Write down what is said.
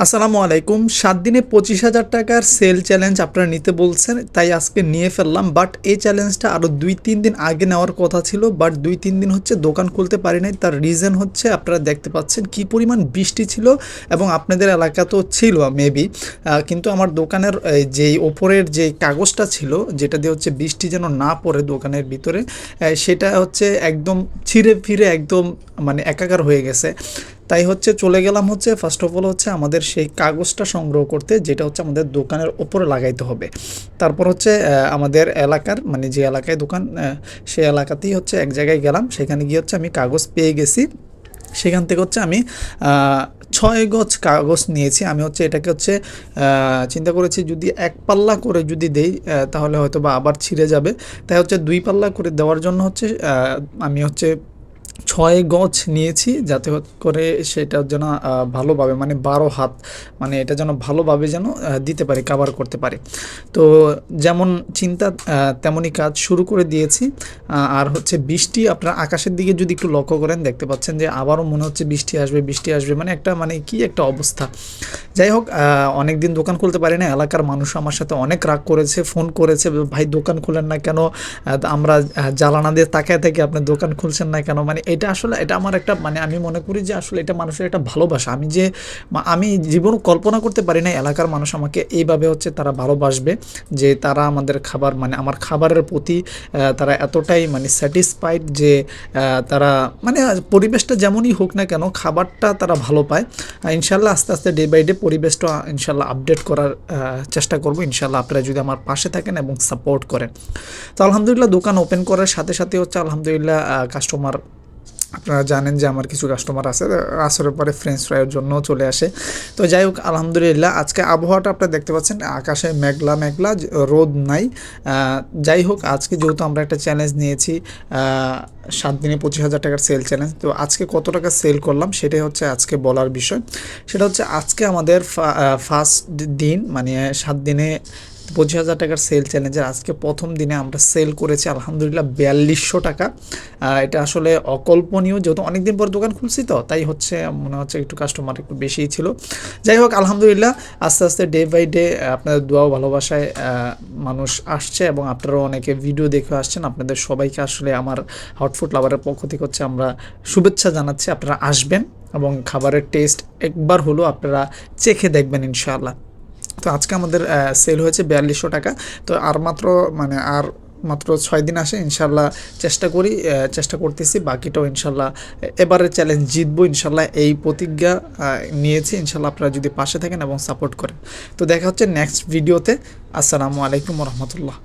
আসসালামু আলাইকুম। 7 দিনে 25,000 টাকার সেল চ্যালেঞ্জ আপনারা নিতে বলছেন, তাই আজকে নিয়ে ফেললাম। বাট এই চ্যালেঞ্জটা আরও 2-3 দিন আগে নেওয়ার কথা ছিল, বাট 2-3 দিন হচ্ছে দোকান খুলতে পারি নাই। তার রিজন হচ্ছে আপনারা দেখতে পাচ্ছেন কী পরিমাণ বৃষ্টি ছিল, এবং আপনাদের এলাকা তো ছিল মেবি, কিন্তু আমার দোকানের যেই ওপরের যে কাগজটা ছিল, যেটা দিয়ে হচ্ছে বৃষ্টি যেন না পড়ে দোকানের ভিতরে, সেটা হচ্ছে একদম ছিঁড়ে ফিরে একদম মানে একাকার হয়ে গেছে। তাই হচ্ছে চলে গেলাম হচ্ছে ফার্স্ট অফ অল হচ্ছে আমাদের সেই কাগজটা সংগ্রহ করতে, যেটা হচ্ছে আমাদের দোকানের ওপরে লাগাইতে হবে। তারপর হচ্ছে আমাদের এলাকার মানে যে এলাকায় দোকান, সেই এলাকাতেই হচ্ছে এক জায়গায় গেলাম, সেখানে গিয়ে হচ্ছে আমি কাগজ পেয়ে গেছি। সেখান থেকে হচ্ছে আমি 6 গজ কাগজ নিয়েছি। আমি হচ্ছে এটাকে হচ্ছে চিন্তা করেছি যদি 1 পাল্লা করে যদি দেই তাহলে হয়তো বা আবার ছিঁড়ে যাবে, তাই হচ্ছে 2 পাল্লা করে দেওয়ার জন্য হচ্ছে আমি হচ্ছে 6 গজ নিয়েছি, যাতে করে সেটা যেন ভালোভাবে মানে 12 হাত, মানে এটা যেন ভালোভাবে যেন দিতে পারি, কাভার করতে পারি। তো যেমন চিন্তা তেমনই কাজ শুরু করে দিয়েছি। আর হচ্ছে বৃষ্টি আপনার আকাশের দিকে যদি একটু লক্ষ্য করেন, দেখতে পাচ্ছেন যে আবারও মনে হচ্ছে বৃষ্টি আসবে বৃষ্টি আসবে, মানে একটা মানে কি একটা অবস্থা। যাই হোক, অনেক দিন দোকান খুলতে পারি না। এলাকার মানুষ আমার সাথে অনেক রাগ করেছে, ফোন করেছে, ভাই দোকান খুলেন না কেন, আমরা জ্বালানা দিয়ে তাকায় থেকে আপনি দোকান খুলছেন না কেন। মানে এটা আসলে এটা আমার একটা মানে আমি মনে করি যে আসলে এটা মানুষের একটা ভালোবাসা। আমি জীবন কল্পনা করতে পারি না এলাকার মানুষ আমাকে এইভাবে হচ্ছে তারা ভালোবাসবে, যে তারা আমাদের খাবার মানে আমার খাবারের প্রতি তারা এতটাই মানে স্যাটিসফাইড যে তারা মানে পরিবেশটা যেমনই হোক না কেন খাবারটা তারা ভালো পায়। ইনশাল্লাহ আস্তে আস্তে ডে বাই ডে পরিবেশটা ইনশাল্লাহ আপডেট করার চেষ্টা করবো ইনশাল্লাহ, আপনারা যদি আমার পাশে থাকেন এবং সাপোর্ট করেন। তো আলহামদুলিল্লাহ দোকান ওপেন করার সাথে সাথে হচ্ছে আলহামদুলিল্লাহ কাস্টমার, আপনারা জানেন যে আমার কিছু কাস্টমার আছে আসরের পরে ফ্রেঞ্চ ফ্রাইয়ের জন্য চলে আসে। তো যাই হোক আলহামদুলিল্লাহ আজকে আবহাওয়াটা আপনারা দেখতে পাচ্ছেন, আকাশে মেঘলা মেঘলা, রোদ নাই। যাই হোক আজকে যেহেতু আমরা একটা চ্যালেঞ্জ নিয়েছি 7 দিনে 25,000 টাকার সেল চ্যালেঞ্জ, তো আজকে কত টাকা সেল করলাম সেটাই হচ্ছে আজকে বলার বিষয়। সেটা হচ্ছে আজকে আমাদের ফার্স্ট দিন, মানে 7 দিনে 25,000 টাকার সেল চ্যালেঞ্জের আজকে প্রথম দিনে আমরা সেল করেছি আলহামদুলিল্লাহ 4200 টাকা। এটা আসলে অকল্পনীয়, যেহেতু অনেক দিন পর দোকান খুলছি, তো তাই হচ্ছে মনে হচ্ছে একটু কাস্টমার একটু বেশিই ছিল। যাই হোক আলহামদুলিল্লাহ আস্তে আস্তে ডে বাই ডে আপনাদের দোয়া ভালোবাসায় মানুষ আসছে, এবং আপনারাও অনেকে ভিডিও দেখে আসছেন। আপনাদের সবাইকে আসলে আমার হটফুড লাভারের পক্ষ থেকে হচ্ছে আমরা শুভেচ্ছা জানাচ্ছি। আপনারা আসবেন এবং খাবারের টেস্ট একবার হলো আপনারা চেখে দেখবেন ইনশাআল্লাহ। তো আজকে আমাদের সেল হয়েছে 4200 টাকা। তো আর মাত্র 6 দিন আসে ইনশাল্লাহ, চেষ্টা করতেছি বাকিটাও ইনশাল্লাহ এবারের চ্যালেঞ্জ জিতবো ইনশাল্লাহ, এই প্রতিজ্ঞা নিয়েছি ইনশাল্লাহ। আপনারা যদি পাশে থাকেন এবং সাপোর্ট করেন, তো দেখা হচ্ছে নেক্সট ভিডিওতে। আসসালামু আলাইকুম রহমতুল্লাহ।